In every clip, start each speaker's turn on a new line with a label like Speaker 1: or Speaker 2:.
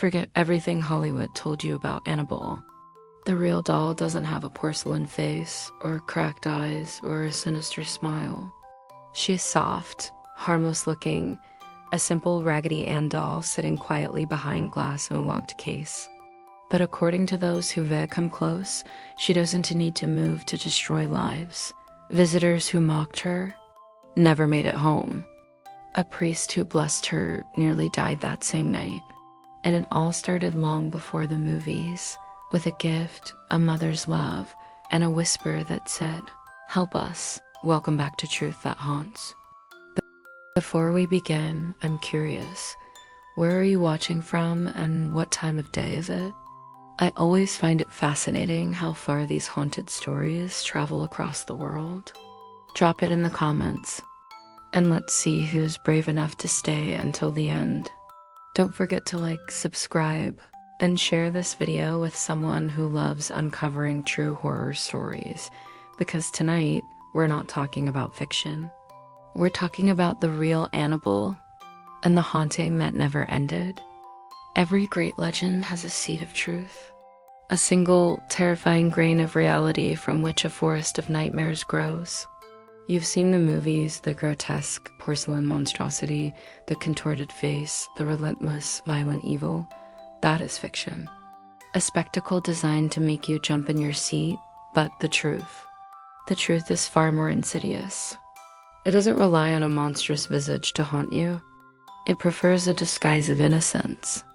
Speaker 1: Forget everything Hollywood told you about Annabelle. The real doll doesn't have a porcelain face, or cracked eyes, or a sinister smile. She is soft, harmless looking, a simple Raggedy Ann doll sitting quietly behind glass in a locked case. But according to those who have come close, she doesn't need to move to destroy lives. Visitors who mocked her never made it home. A priest who blessed her nearly died that same night. And it all started long before the movies, with a gift, a mother's love, and a whisper that said, "Help us, welcome back to truth that haunts." Before we begin, I'm curious, where are you watching from and what time of day is it? I always find it fascinating how far these haunted stories travel across the world. Drop it in the comments, and let's see who's brave enough to stay until the end. Don't forget to like, subscribe, and share this video with someone who loves uncovering true horror stories, because tonight, we're not talking about fiction. We're talking about the real Annabelle and the haunting that never ended. Every great legend has a seed of truth, a single terrifying grain of reality from which a forest of nightmares grows. You've seen the movies, the grotesque porcelain monstrosity, the contorted face, the relentless, violent evil. That is fiction. A spectacle designed to make you jump in your seat, but the truth is far more insidious. It doesn't rely on a monstrous visage to haunt you. It prefers a disguise of innocence.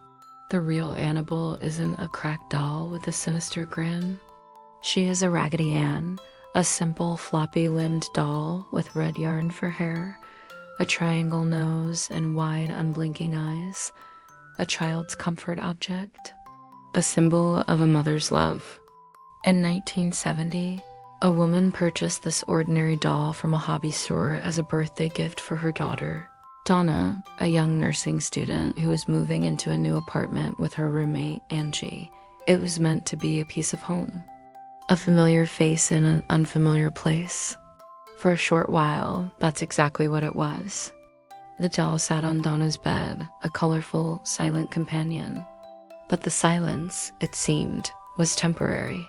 Speaker 1: The real Annabelle isn't a cracked doll with a sinister grin. She is a Raggedy Ann, a simple floppy-limbed doll with red yarn for hair, a triangle nose and wide unblinking eyes, a child's comfort object, a symbol of a mother's love. In 1970, a woman purchased this ordinary doll from a hobby store as a birthday gift for her daughter, Donna, a young nursing student who was moving into a new apartment with her roommate, Angie. It was meant to be a piece of home, a familiar face in an unfamiliar place. For a short while, that's exactly what it was. The doll sat on Donna's bed, a colorful, silent companion. But the silence, it seemed, was temporary.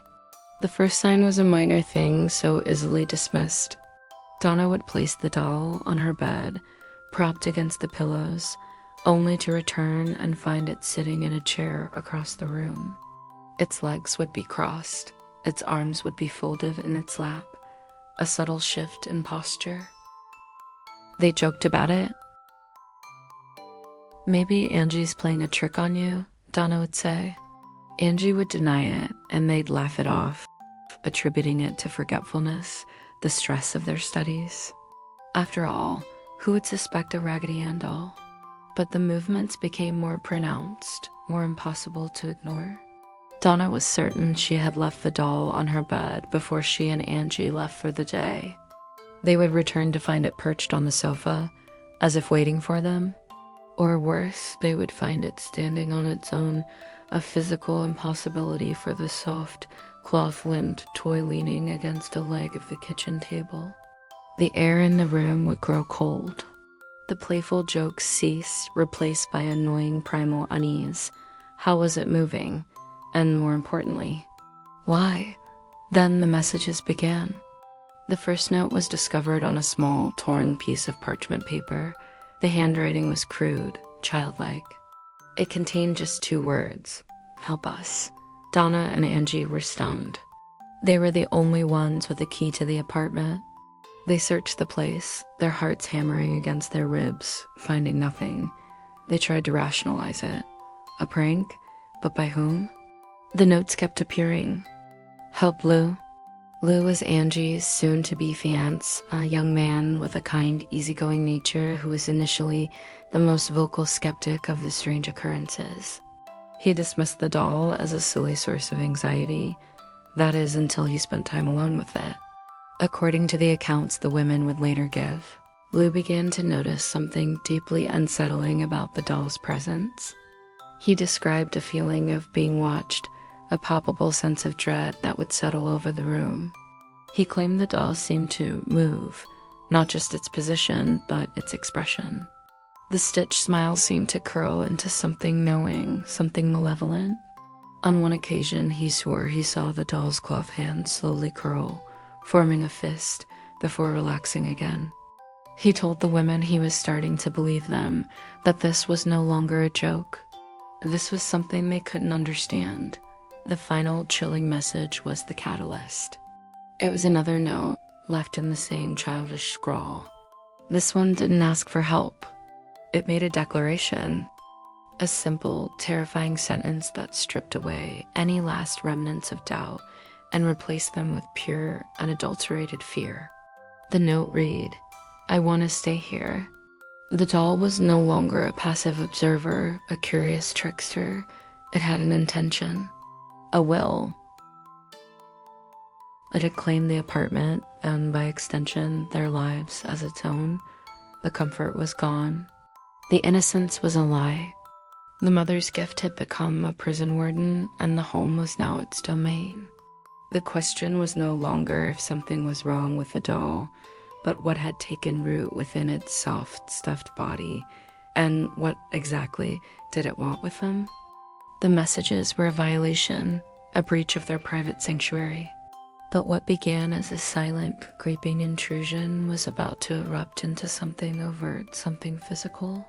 Speaker 1: The first sign was a minor thing so easily dismissed. Donna would place the doll on her bed, propped against the pillows, only to return and find it sitting in a chair across the room. Its legs would be crossed, its arms would be folded in its lap, a subtle shift in posture. They joked about it. "Maybe Angie's playing a trick on you," Donna would say. Angie would deny it, and they'd laugh it off, attributing it to forgetfulness, the stress of their studies. After all, who would suspect a Raggedy Ann doll? But the movements became more pronounced, more impossible to ignore. Donna was certain she had left the doll on her bed before she and Angie left for the day. They would return to find it perched on the sofa, as if waiting for them. Or worse, they would find it standing on its own, a physical impossibility for the soft, cloth-limbed toy leaning against a leg of the kitchen table. The air in the room would grow cold. The playful jokes ceased, replaced by annoying primal unease. How was it moving? And more importantly, why? Then the messages began. The first note was discovered on a small, torn piece of parchment paper. The handwriting was crude, childlike. It contained just 2 words: "Help us." Donna and Angie were stunned. They were the only ones with a key to the apartment. They searched the place, their hearts hammering against their ribs, finding nothing. They tried to rationalize it. A prank? But by whom? The notes kept appearing. "Help Lou." Lou was Angie's soon-to-be fiancé, a young man with a kind, easygoing nature who was initially the most vocal skeptic of the strange occurrences. He dismissed the doll as a silly source of anxiety, that is, until he spent time alone with it. According to the accounts the women would later give, Lou began to notice something deeply unsettling about the doll's presence. He described a feeling of being watched, a palpable sense of dread that would settle over the room. He claimed the doll seemed to move, not just its position, but its expression. The stitched smile seemed to curl into something knowing, something malevolent. On one occasion, he swore he saw the doll's cloth hand slowly curl, forming a fist, before relaxing again. He told the women he was starting to believe them, that this was no longer a joke. This was something they couldn't understand. The final chilling message was the catalyst. It was another note, left in the same childish scrawl. This one didn't ask for help. It made a declaration. A simple, terrifying sentence that stripped away any last remnants of doubt and replaced them with pure, unadulterated fear. The note read, "I want to stay here." The doll was no longer a passive observer, a curious trickster. It had an intention, a will. It had claimed the apartment, and by extension, their lives as its own. The comfort was gone. The innocence was a lie. The mother's gift had become a prison warden, and the home was now its domain. The question was no longer if something was wrong with the doll, but what had taken root within its soft, stuffed body, and what exactly did it want with them? The messages were a violation, a breach of their private sanctuary. But what began as a silent, creeping intrusion was about to erupt into something overt, something physical.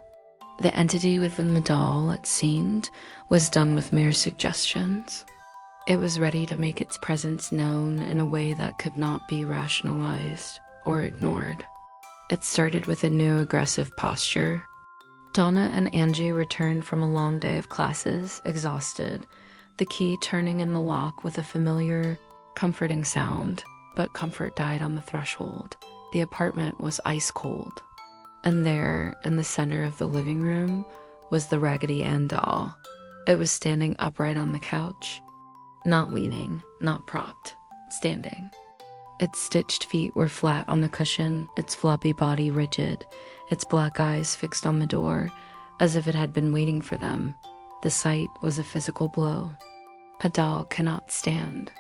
Speaker 1: The entity within the doll, it seemed, was done with mere suggestions. It was ready to make its presence known in a way that could not be rationalized or ignored. It started with a new aggressive posture. Donna and Angie returned from a long day of classes, exhausted, the key turning in the lock with a familiar, comforting sound, but comfort died on the threshold. The apartment was ice cold. And there, in the center of the living room, was the Raggedy Ann doll. It was standing upright on the couch, not leaning, not propped, standing. Its stitched feet were flat on the cushion, its floppy body rigid, its black eyes fixed on the door, as if it had been waiting for them. The sight was a physical blow. A doll cannot stand.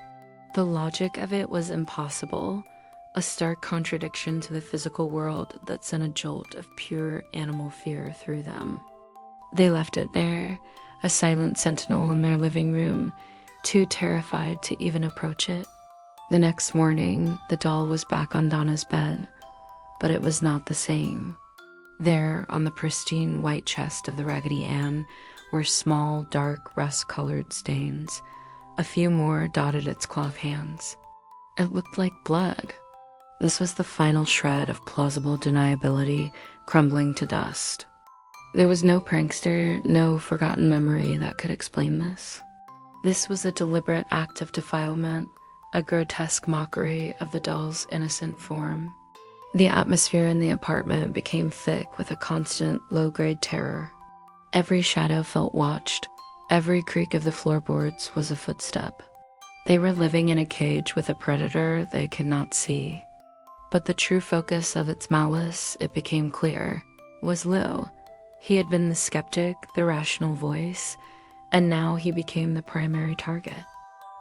Speaker 1: The logic of it was impossible, a stark contradiction to the physical world that sent a jolt of pure animal fear through them. They left it there, a silent sentinel in their living room, too terrified to even approach it. The next morning, the doll was back on Donna's bed, but it was not the same. There, on the pristine white chest of the Raggedy Ann, were small, dark, rust-colored stains. A few more dotted its cloth hands. It looked like blood. This was the final shred of plausible deniability crumbling to dust. There was no prankster, no forgotten memory that could explain this. This was a deliberate act of defilement, a grotesque mockery of the doll's innocent form. The atmosphere in the apartment became thick with a constant, low-grade terror. Every shadow felt watched. Every creak of the floorboards was a footstep. They were living in a cage with a predator they could not see. But the true focus of its malice, it became clear, was Lou. He had been the skeptic, the rational voice, and now he became the primary target.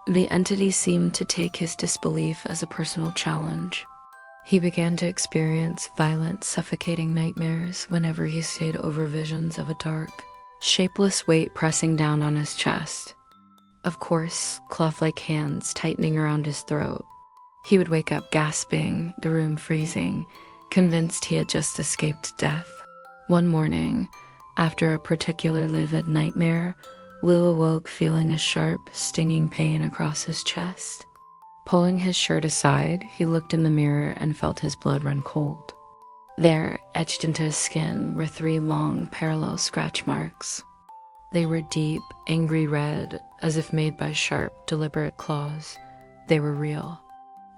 Speaker 1: The entity seemed to take his disbelief as a personal challenge. He began to experience violent, suffocating nightmares whenever he stayed over visions of a dark, shapeless weight pressing down on his chest. Of course, cloth-like hands tightening around his throat. He would wake up gasping, the room freezing, convinced he had just escaped death. One morning, after a particularly vivid nightmare, Lou awoke feeling a sharp, stinging pain across his chest. Pulling his shirt aside, he looked in the mirror and felt his blood run cold. There, etched into his skin, were 3 long, parallel scratch marks. They were deep, angry red, as if made by sharp, deliberate claws. They were real.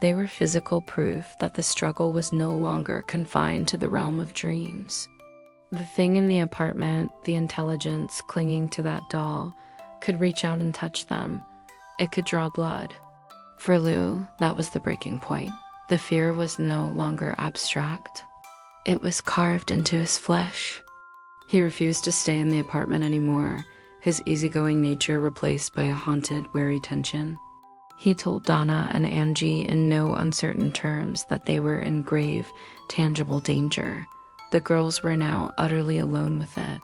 Speaker 1: They were physical proof that the struggle was no longer confined to the realm of dreams. The thing in the apartment, the intelligence clinging to that doll, could reach out and touch them. It could draw blood. For Lou, that was the breaking point. The fear was no longer abstract. It was carved into his flesh. He refused to stay in the apartment anymore, his easygoing nature replaced by a haunted, wary tension. He told Donna and Angie in no uncertain terms that they were in grave, tangible danger. The girls were now utterly alone with it.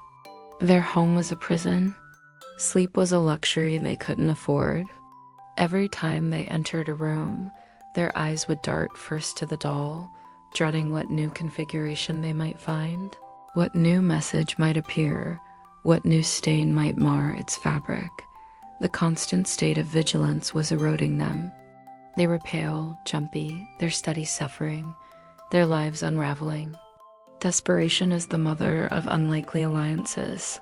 Speaker 1: Their home was a prison. Sleep was a luxury they couldn't afford. Every time they entered a room, their eyes would dart first to the doll, dreading what new configuration they might find, what new message might appear, what new stain might mar its fabric. The constant state of vigilance was eroding them. They were pale, jumpy, their steady suffering, their lives unraveling. Desperation is the mother of unlikely alliances.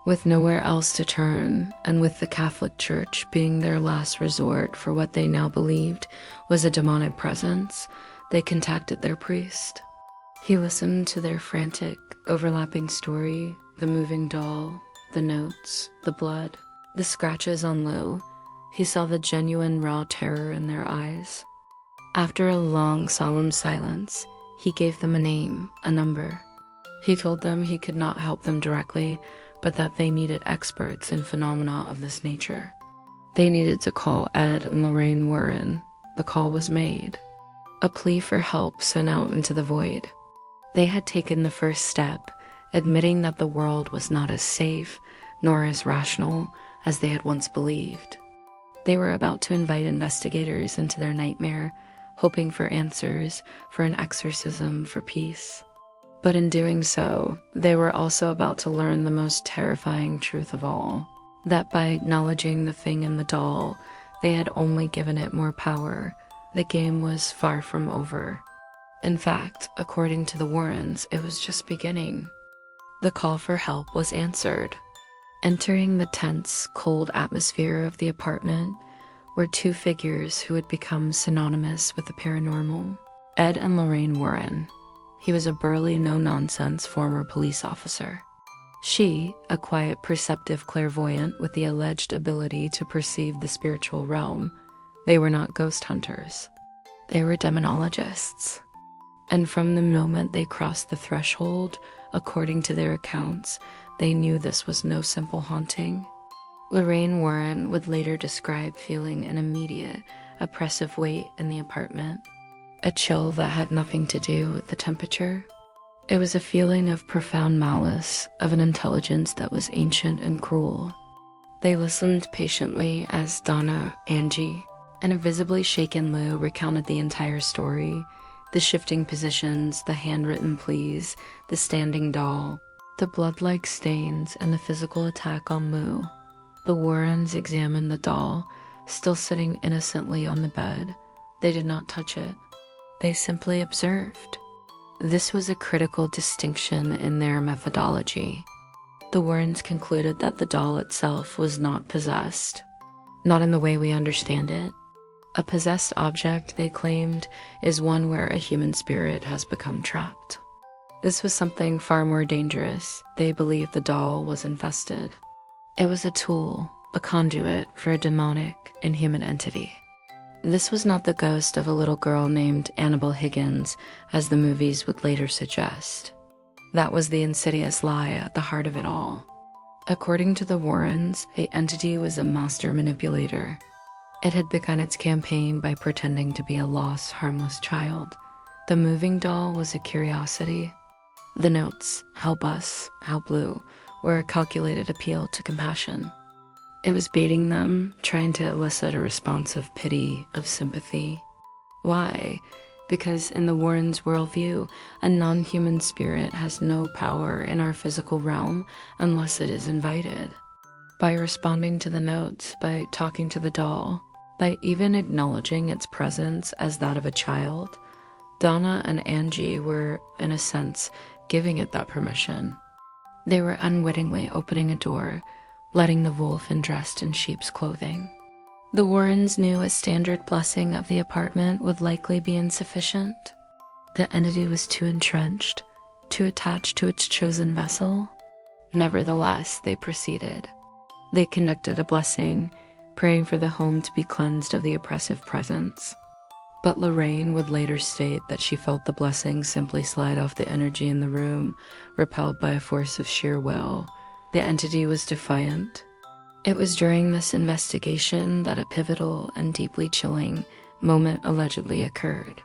Speaker 1: With nowhere else to turn, and with the Catholic Church being their last resort for what they now believed was a demonic presence, they contacted their priest. He listened to their frantic, overlapping story, the moving doll, the notes, the blood, the scratches on Lou. He saw the genuine raw terror in their eyes. After a long, solemn silence, he gave them a name, a number. He told them he could not help them directly, but that they needed experts in phenomena of this nature. They needed to call Ed and Lorraine Warren. The call was made. A plea for help sent out into the void. They had taken the first step, admitting that the world was not as safe nor as rational as they had once believed. They were about to invite investigators into their nightmare, hoping for answers, for an exorcism, for peace. But in doing so, they were also about to learn the most terrifying truth of all, that by acknowledging the thing in the doll, they had only given it more power. The game was far from over. In fact, according to the Warrens, it was just beginning. The call for help was answered. Entering the tense, cold atmosphere of the apartment were two figures who had become synonymous with the paranormal. Ed and Lorraine Warren. He was a burly, no-nonsense former police officer. She, a quiet, perceptive clairvoyant with the alleged ability to perceive the spiritual realm. They were not ghost hunters. They were demonologists. And from the moment they crossed the threshold, according to their accounts, they knew this was no simple haunting. Lorraine Warren would later describe feeling an immediate, oppressive weight in the apartment. A chill that had nothing to do with the temperature. It was a feeling of profound malice, of an intelligence that was ancient and cruel. They listened patiently as Donna, Angie, and a visibly shaken Lou recounted the entire story, the shifting positions, the handwritten pleas, the standing doll, the blood-like stains, and the physical attack on Lou. The Warrens examined the doll, still sitting innocently on the bed. They did not touch it. They simply observed. This was a critical distinction in their methodology. The Warrens concluded that the doll itself was not possessed, not in the way we understand it. A possessed object, they claimed, is one where a human spirit has become trapped. This was something far more dangerous. They believed the doll was infested. It was a tool, a conduit for a demonic, inhuman entity. This was not the ghost of a little girl named Annabelle Higgins, as the movies would later suggest. That was the insidious lie at the heart of it all. According to the Warrens, the entity was a master manipulator. It had begun its campaign by pretending to be a lost, harmless child. The moving doll was a curiosity. The notes, "Help us, help Lou," were a calculated appeal to compassion. It was baiting them, trying to elicit a response of pity, of sympathy. Why? Because in the Warrens' worldview, a non-human spirit has no power in our physical realm unless it is invited. By responding to the notes, by talking to the doll, by even acknowledging its presence as that of a child, Donna and Angie were, in a sense, giving it that permission. They were unwittingly opening a door, letting the wolf in dressed in sheep's clothing. The Warrens knew a standard blessing of the apartment would likely be insufficient. The entity was too entrenched, too attached to its chosen vessel. Nevertheless, they proceeded. They conducted a blessing, praying for the home to be cleansed of the oppressive presence. But Lorraine would later state that she felt the blessing simply slide off the energy in the room, repelled by a force of sheer will. The entity was defiant. It was during this investigation that a pivotal and deeply chilling moment allegedly occurred.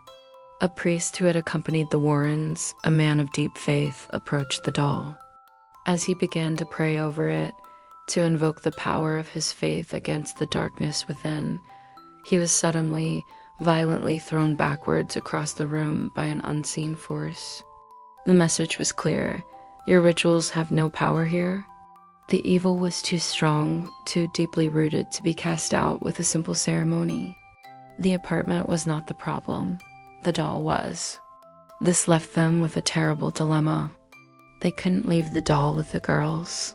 Speaker 1: A priest who had accompanied the Warrens, a man of deep faith, approached the doll. As he began to pray over it, to invoke the power of his faith against the darkness within, he was suddenly, violently thrown backwards across the room by an unseen force. The message was clear: your rituals have no power here. The evil was too strong, too deeply rooted to be cast out with a simple ceremony. The apartment was not the problem. The doll was. This left them with a terrible dilemma. They couldn't leave the doll with the girls.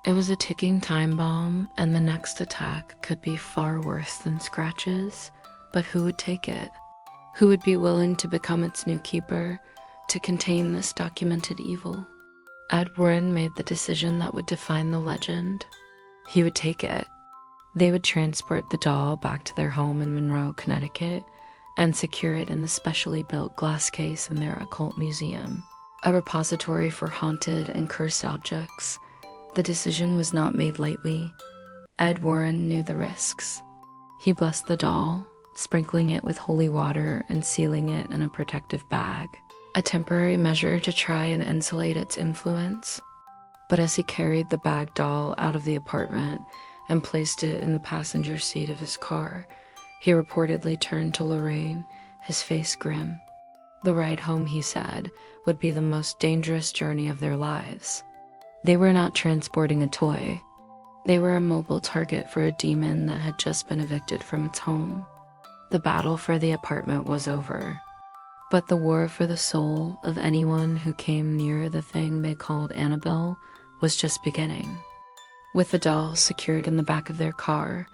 Speaker 1: It was a ticking time bomb, and the next attack could be far worse than scratches. But who would take it? Who would be willing to become its new keeper, to contain this documented evil? Ed Warren made the decision that would define the legend. He would take it. They would transport the doll back to their home in Monroe, Connecticut, and secure it in the specially built glass case in their occult museum, a repository for haunted and cursed objects. The decision was not made lightly. Ed Warren knew the risks. He blessed the doll, sprinkling it with holy water and sealing it in a protective bag, a temporary measure to try and insulate its influence. But as he carried the bag doll out of the apartment and placed it in the passenger seat of his car, he reportedly turned to Lorraine, his face grim. The ride home, he said, would be the most dangerous journey of their lives. They were not transporting a toy. They were a mobile target for a demon that had just been evicted from its home. The battle for the apartment was over. But the war for the soul of anyone who came near the thing they called Annabelle was just beginning. With the doll secured in the back of their car,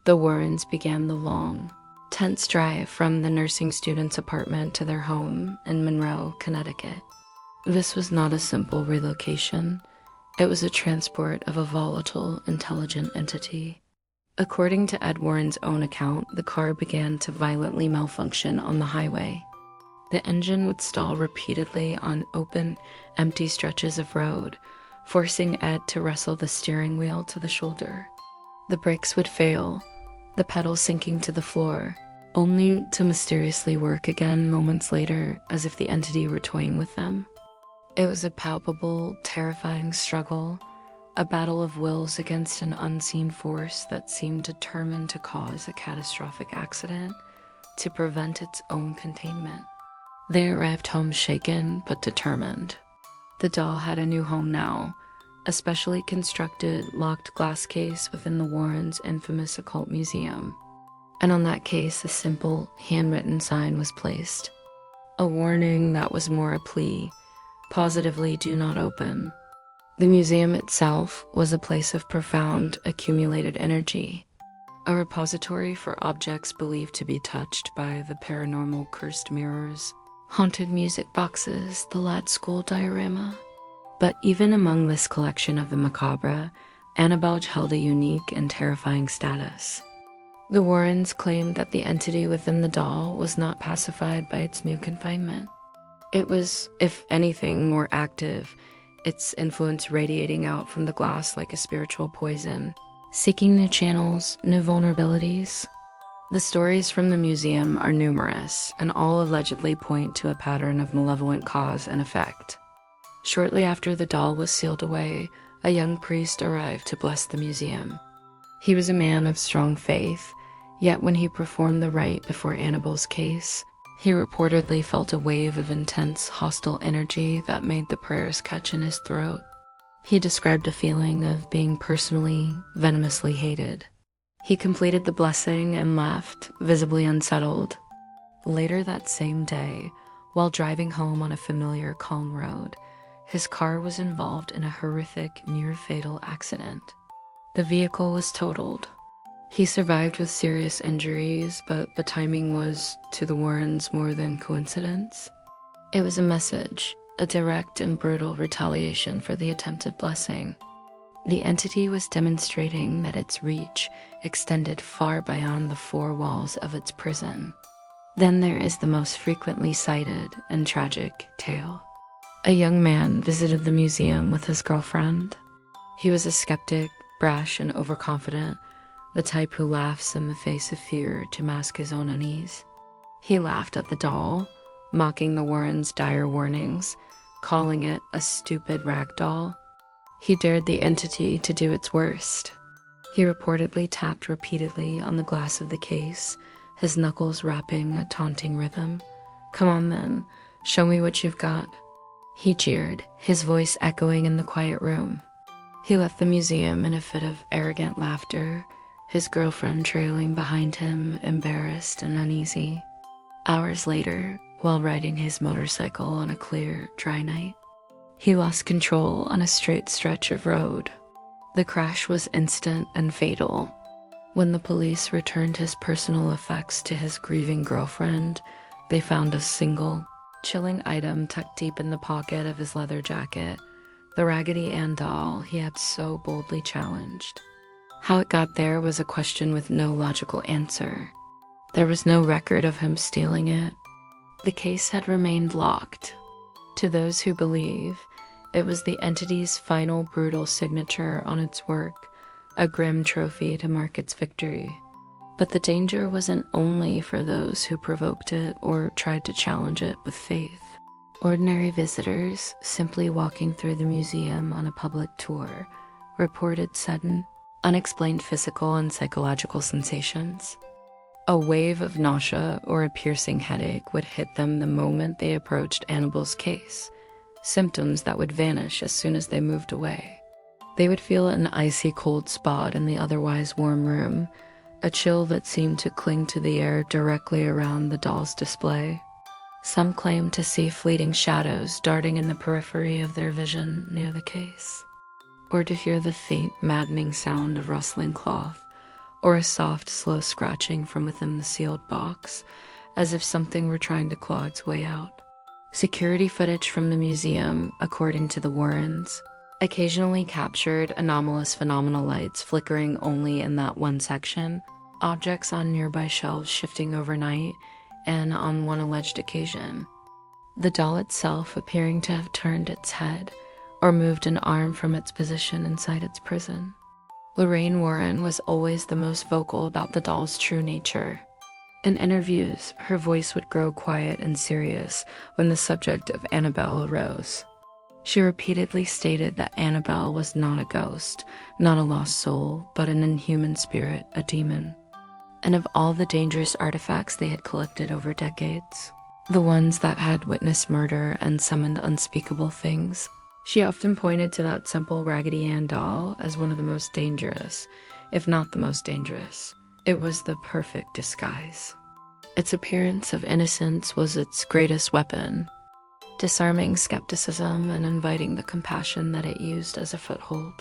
Speaker 1: the Warrens began the long, tense drive from the nursing student's apartment to their home in Monroe, Connecticut. This was not a simple relocation. It was a transport of a volatile, intelligent entity. According to Ed Warren's own account, the car began to violently malfunction on the highway. The engine would stall repeatedly on open, empty stretches of road, forcing Ed to wrestle the steering wheel to the shoulder. The brakes would fail, the pedals sinking to the floor, only to mysteriously work again moments later as if the entity were toying with them. It was a palpable, terrifying struggle, a battle of wills against an unseen force that seemed determined to cause a catastrophic accident, to prevent its own containment. They arrived home shaken but determined. The doll had a new home now, a specially constructed, locked glass case within the Warrens' infamous occult museum. And on that case, a simple, handwritten sign was placed. A warning that was more a plea: positively do not open. The museum itself was a place of profound, accumulated energy, a repository for objects believed to be touched by the paranormal, cursed mirrors, haunted music boxes, the lad school diorama. But even among this collection of the macabre, Annabelle held a unique and terrifying status. The Warrens claimed that the entity within the doll was not pacified by its new confinement. It was, if anything, more active, its influence radiating out from the glass like a spiritual poison, seeking new channels, new vulnerabilities. The stories from the museum are numerous, and all allegedly point to a pattern of malevolent cause and effect. Shortly after the doll was sealed away, a young priest arrived to bless the museum. He was a man of strong faith, yet when he performed the rite before Annabelle's case, he reportedly felt a wave of intense, hostile energy that made the prayers catch in his throat. He described a feeling of being personally, venomously hated. He completed the blessing and left, visibly unsettled. Later that same day, while driving home on a familiar, calm road, his car was involved in a horrific, near-fatal accident. The vehicle was totaled. He survived with serious injuries, but the timing was, to the Warrens, more than coincidence. It was a message, a direct and brutal retaliation for the attempted blessing. The entity was demonstrating that its reach extended far beyond the four walls of its prison. Then there is the most frequently cited and tragic tale. A young man visited the museum with his girlfriend. He was a skeptic, brash and overconfident, the type who laughs in the face of fear to mask his own unease. He laughed at the doll, mocking the Warrens' dire warnings, calling it a stupid rag doll. He dared the entity to do its worst. He reportedly tapped repeatedly on the glass of the case, his knuckles rapping a taunting rhythm. "Come on then, show me what you've got." He jeered, his voice echoing in the quiet room. He left the museum in a fit of arrogant laughter, his girlfriend trailing behind him, embarrassed and uneasy. Hours later, while riding his motorcycle on a clear, dry night, he lost control on a straight stretch of road. The crash was instant and fatal. When the police returned his personal effects to his grieving girlfriend, they found a single, chilling item tucked deep in the pocket of his leather jacket, the Raggedy Ann doll he had so boldly challenged. How it got there was a question with no logical answer. There was no record of him stealing it. The case had remained locked. To those who believe, it was the entity's final brutal signature on its work, a grim trophy to mark its victory. But the danger wasn't only for those who provoked it or tried to challenge it with faith. Ordinary visitors, simply walking through the museum on a public tour, reported sudden, unexplained physical and psychological sensations. A wave of nausea or a piercing headache would hit them the moment they approached Annabelle's case, symptoms that would vanish as soon as they moved away. They would feel an icy cold spot in the otherwise warm room, a chill that seemed to cling to the air directly around the doll's display. Some claimed to see fleeting shadows darting in the periphery of their vision near the case, or to hear the faint, maddening sound of rustling cloth, or a soft, slow scratching from within the sealed box, as if something were trying to claw its way out. Security footage from the museum, according to the Warrens, occasionally captured anomalous phenomenal lights flickering only in that one section, objects on nearby shelves shifting overnight, and on one alleged occasion, the doll itself appearing to have turned its head or moved an arm from its position inside its prison. Lorraine Warren was always the most vocal about the doll's true nature. In interviews, her voice would grow quiet and serious when the subject of Annabelle arose. She repeatedly stated that Annabelle was not a ghost, not a lost soul, but an inhuman spirit, a demon. And of all the dangerous artifacts they had collected over decades, the ones that had witnessed murder and summoned unspeakable things, she often pointed to that simple Raggedy Ann doll as one of the most dangerous, if not the most dangerous. It was the perfect disguise. Its appearance of innocence was its greatest weapon, disarming skepticism and inviting the compassion that it used as a foothold.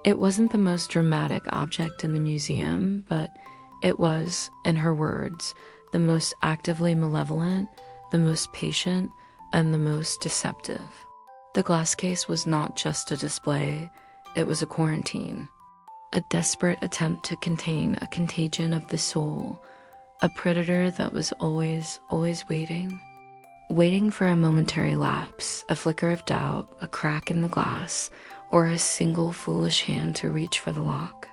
Speaker 1: It wasn't the most dramatic object in the museum, but it was, in her words, the most actively malevolent, the most patient, and the most deceptive. The glass case was not just a display, it was a quarantine. A desperate attempt to contain a contagion of the soul, a predator that was always waiting. Waiting for a momentary lapse, a flicker of doubt, a crack in the glass, or a single foolish hand to reach for the lock.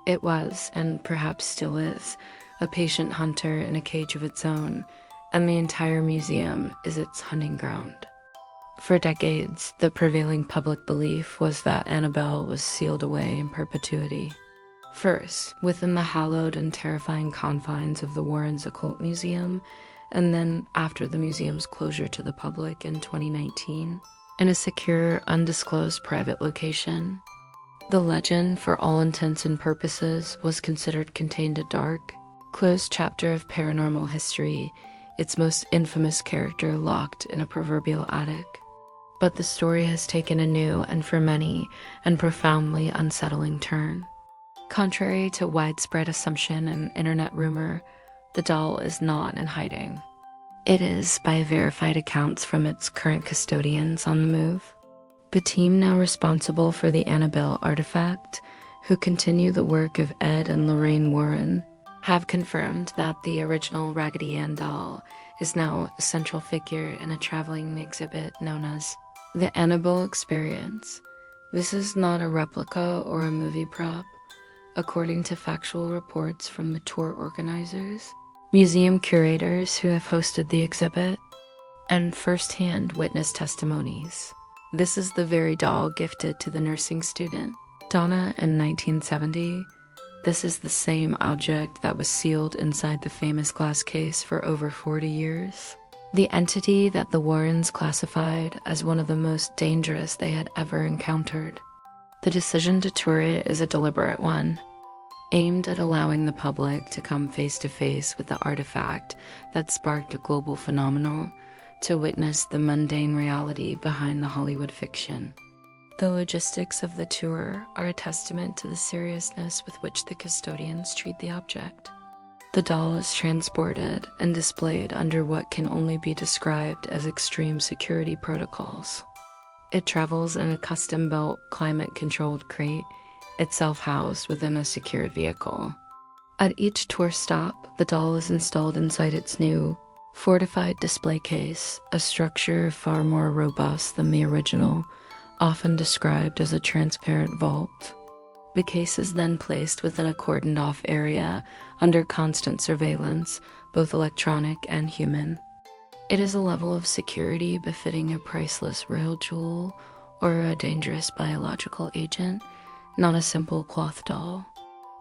Speaker 1: It was, and perhaps still is, a patient hunter in a cage of its own, and the entire museum is its hunting ground. For decades, the prevailing public belief was that Annabelle was sealed away in perpetuity. First, within the hallowed and terrifying confines of the Warrens Occult Museum, and then after the museum's closure to the public in 2019, in a secure, undisclosed private location. The legend, for all intents and purposes, was considered contained a dark, closed chapter of paranormal history, its most infamous character locked in a proverbial attic. But the story has taken a new, and for many, and profoundly unsettling turn. Contrary to widespread assumption and internet rumor, the doll is not in hiding. It is, by verified accounts from its current custodians, on the move. The team now responsible for the Annabelle artifact, who continue the work of Ed and Lorraine Warren, have confirmed that the original Raggedy Ann doll is now a central figure in a traveling exhibit known as the Annabelle Experience. This is not a replica or a movie prop. According to factual reports from the tour organizers, museum curators who have hosted the exhibit, and first-hand witness testimonies. This is the very doll gifted to the nursing student, Donna, in 1970. This is the same object that was sealed inside the famous glass case for over 40 years. The entity that the Warrens classified as one of the most dangerous they had ever encountered. The decision to tour it is a deliberate one, aimed at allowing the public to come face to face with the artifact that sparked a global phenomenon, to witness the mundane reality behind the Hollywood fiction. The logistics of the tour are a testament to the seriousness with which the custodians treat the object. The doll is transported and displayed under what can only be described as extreme security protocols. It travels in a custom-built, climate-controlled crate, itself housed within a secured vehicle. At each tour stop, the doll is installed inside its new, fortified display case, a structure far more robust than the original, often described as a transparent vault. The case is then placed within a cordoned-off area under constant surveillance, both electronic and human. It is a level of security befitting a priceless royal jewel or a dangerous biological agent, not a simple cloth doll.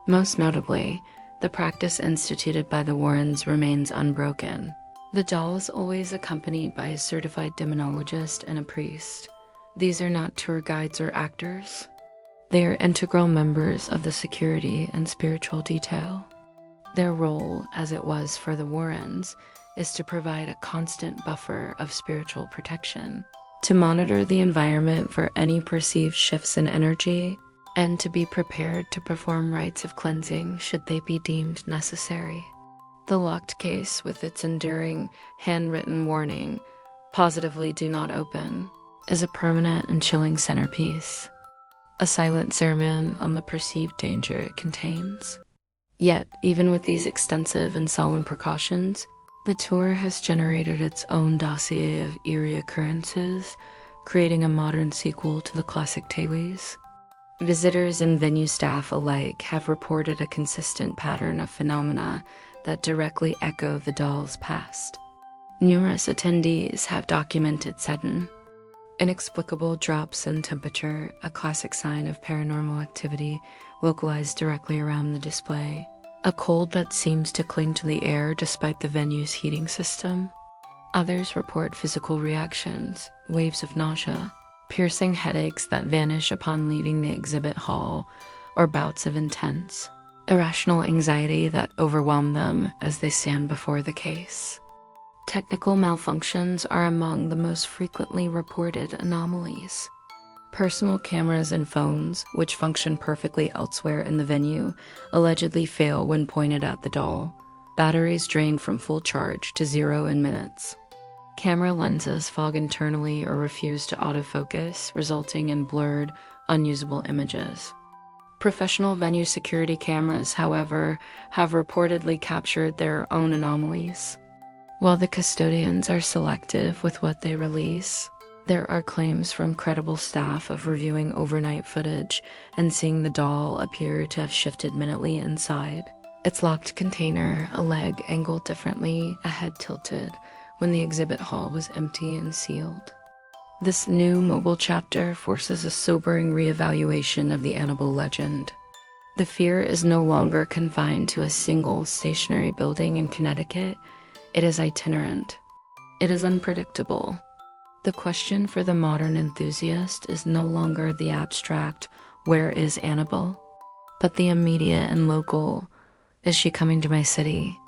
Speaker 1: Most notably, the practice instituted by the Warrens remains unbroken. The doll is always accompanied by a certified demonologist and a priest. These are not tour guides or actors. They are integral members of the security and spiritual detail. Their role, as it was for the Warrens, is to provide a constant buffer of spiritual protection, to monitor the environment for any perceived shifts in energy, and to be prepared to perform rites of cleansing should they be deemed necessary. The locked case, with its enduring, handwritten warning, "Positively do not open," is a permanent and chilling centerpiece, a silent sermon on the perceived danger it contains. Yet, even with these extensive and solemn precautions, the tour has generated its own dossier of eerie occurrences, creating a modern sequel to the classic tales. Visitors and venue staff alike have reported a consistent pattern of phenomena that directly echo the doll's past. Numerous attendees have documented sudden, inexplicable drops in temperature, a classic sign of paranormal activity localized directly around the display. A cold that seems to cling to the air despite the venue's heating system. Others report physical reactions, waves of nausea, piercing headaches that vanish upon leaving the exhibit hall, or bouts of intense, irrational anxiety that overwhelm them as they stand before the case. Technical malfunctions are among the most frequently reported anomalies. Personal cameras and phones, which function perfectly elsewhere in the venue, allegedly fail when pointed at the doll. Batteries drain from full charge to 0 in minutes. Camera lenses fog internally or refuse to autofocus, resulting in blurred, unusable images. Professional venue security cameras, however, have reportedly captured their own anomalies. While the custodians are selective with what they release, there are claims from credible staff of reviewing overnight footage and seeing the doll appear to have shifted minutely inside. Its locked container, a leg angled differently, a head tilted, when the exhibit hall was empty and sealed. This new mobile chapter forces a sobering reevaluation of the Annabelle legend. The fear is no longer confined to a single stationary building in Connecticut. It is itinerant. It is unpredictable. The question for the modern enthusiast is no longer the abstract, "Where is Annabelle?" but the immediate and local, "Is she coming to my city?"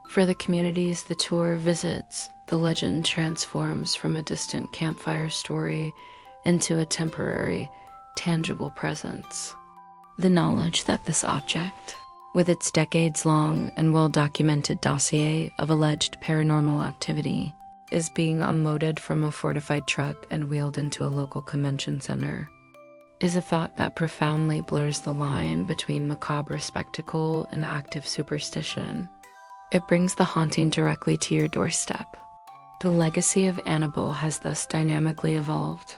Speaker 1: For the communities the tour visits, the legend transforms from a distant campfire story into a temporary, tangible presence. The knowledge that this object, with its decades-long and well-documented dossier of alleged paranormal activity, is being unloaded from a fortified truck and wheeled into a local convention center, is a thought that profoundly blurs the line between macabre spectacle and active superstition. It brings the haunting directly to your doorstep. The legacy of Annabelle has thus dynamically evolved.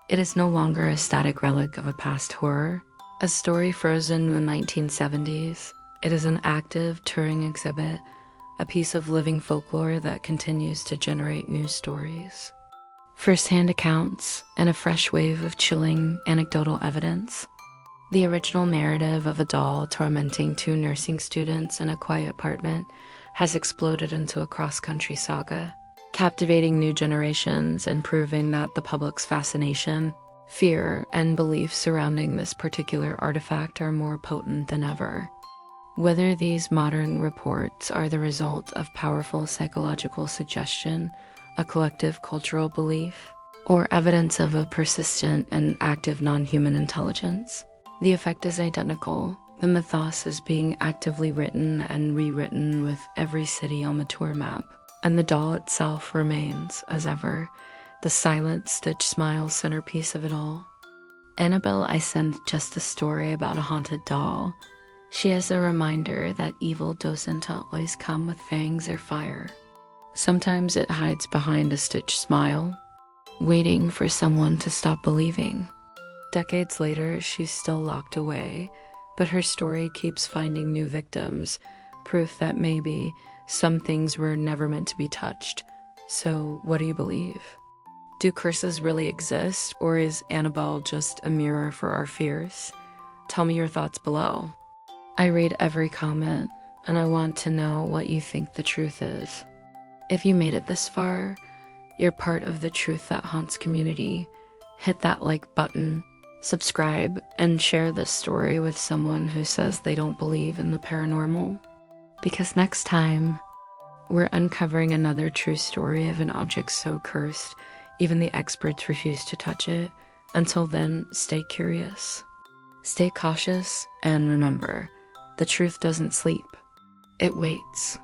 Speaker 1: It is no longer a static relic of a past horror, a story frozen in the 1970s. It is an active touring exhibit, a piece of living folklore that continues to generate new stories. First-hand accounts and a fresh wave of chilling anecdotal evidence. The original narrative of a doll tormenting two nursing students in a quiet apartment has exploded into a cross-country saga, captivating new generations and proving that the public's fascination, fear, and belief surrounding this particular artifact are more potent than ever. Whether these modern reports are the result of powerful psychological suggestion, a collective cultural belief, or evidence of a persistent and active non-human intelligence, the effect is identical. The mythos is being actively written and rewritten with every city on the tour map, and the doll itself remains, as ever, the silent, stitched smile centerpiece of it all. Annabelle isn't just a story about a haunted doll. She is a reminder that evil doesn't always come with fangs or fire. Sometimes it hides behind a stitched smile, waiting for someone to stop believing. Decades later, she's still locked away, but her story keeps finding new victims, proof that maybe some things were never meant to be touched. So, what do you believe? Do curses really exist, or is Annabelle just a mirror for our fears? Tell me your thoughts below. I read every comment, and I want to know what you think the truth is. If you made it this far, you're part of the Truth That Haunts community. Hit that like button, subscribe, and share this story with someone who says they don't believe in the paranormal. Because next time, we're uncovering another true story of an object so cursed, even the experts refuse to touch it. Until then, stay curious, stay cautious, and remember, the truth doesn't sleep. It waits.